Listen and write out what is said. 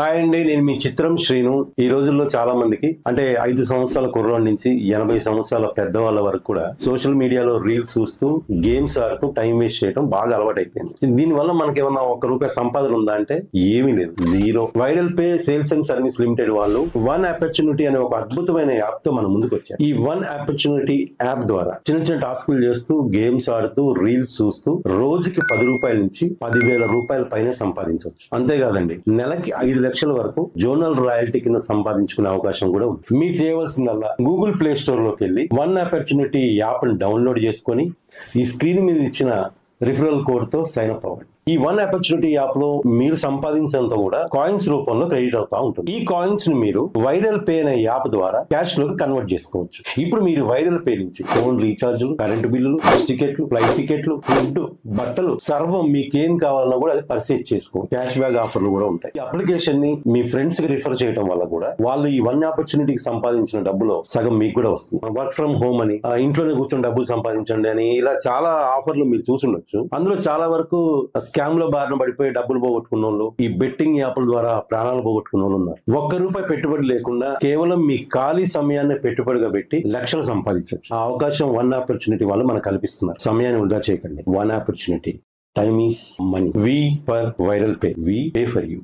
Hi అండి, నేను మీ చిత్రం శ్రీను. ఈ రోజుల్లో చాలా మందికి అంటే 5 సంవత్సరాల కుర్రోడి నుంచి 80 సంవత్సరాల పెద్దవాళ్ళ వరకు కూడా సోషల్ మీడియాలో రీల్స్ చూస్తూ గేమ్స్ ఆడుతూ టైం వేస్ట్ చేయడం బాగా అలవాటైపోయింది. దీనివల్ల మనకి ఏమన్నా ₹1 సంపాదన ఉందా అంటే ఏమీ లేదు, zero. Viral pay sales and service limited వాళ్ళు వన్ ఆపర్చునిటీ అనే ఒక అద్భుతమైన యాప్ తో మన ముందుకు వచ్చారు. ఈ వన్ ఆపర్చునిటీ యాప్ ద్వారా చిన్న చిన్న టాస్కులు చేస్తూ గేమ్స్ ఆడుతూ రీల్స్ చూస్తూ రోజుకి ₹10 నుంచి ₹10,000 పైన సంపాదించవచ్చు. అంతేకాదండి, నెలకి 5 లక్షల వరకు జోనల్ రాయల్టీ కింద సంపాదించుకునే అవకాశం కూడా ఉంది. మీరు చేయవలసిందల్లా గూగుల్ ప్లే స్టోర్ లోకి వెళ్ళి వన్ ఆపర్చునిటీ యాప్ ని డౌన్లోడ్ చేసుకొని ఈ స్క్రీన్ మీద ఇచ్చిన రిఫరల్ కోడ్ తో సైన్ అప్ అవ్వండి. ఈ వన్ ఆపర్చునిటీ యాప్ లో మీరు సంపాదించినంత కూడా కాయిన్స్ రూపంలో క్రెడిట్ అవుతా ఉంటుంది. ఈ కాయిన్స్ ని మీరు వైరల్ పే అనే యాప్ ద్వారా క్యాష్ లోకి కన్వర్ట్ చేసుకోవచ్చు. ఇప్పుడు మీరు వైరల్ పే నుంచి ఫోన్ రీఛార్జ్లు, కరెంటు బిల్లులు, బస్ టికెట్లు, ఫ్లైట్ టికెట్లు, ఫుడ్, బట్టలు సర్వం మీకేం కావాలన్నా కూడా అది పర్చేజ్ చేసుకోవచ్చు. క్యాష్ బ్యాక్ ఆఫర్లు కూడా ఉంటాయి. ఈ అప్లికేషన్ ని మీ ఫ్రెండ్స్ కి రిఫర్ చేయడం వల్ల కూడా వాళ్ళు ఈ వన్ ఆపర్చునిటీకి సంపాదించిన డబ్బులో సగం మీకు కూడా వస్తుంది. వర్క్ ఫ్రమ్ హోమ్ అని, ఇంట్లోనే కూర్చొని డబ్బులు సంపాదించండి అని, ఇలా చాలా ఆఫర్లు మీరు చూసుండొచ్చు. అందులో చాలా వరకు స్కామ్ లో బారిన పడిపోయి డబ్బులు పోగొట్టుకున్న వాళ్ళు, ఈ బెట్టింగ్ యాప్ల ద్వారా ప్రాణాలు పోగొట్టుకున్న వాళ్ళు ఉన్నారు. ₹1 పెట్టుబడి లేకుండా కేవలం మీ ఖాళీ సమయాన్ని పెట్టుబడిగా పెట్టి లక్షలు సంపాదించవచ్చు. ఆ అవకాశం వన్ ఆపర్చునిటీ వాళ్ళు మనకు కల్పిస్తున్నారు. సమయాన్ని వృధా చేయకండి. One opportunity. Time is money. We for viral pay. We pay for you.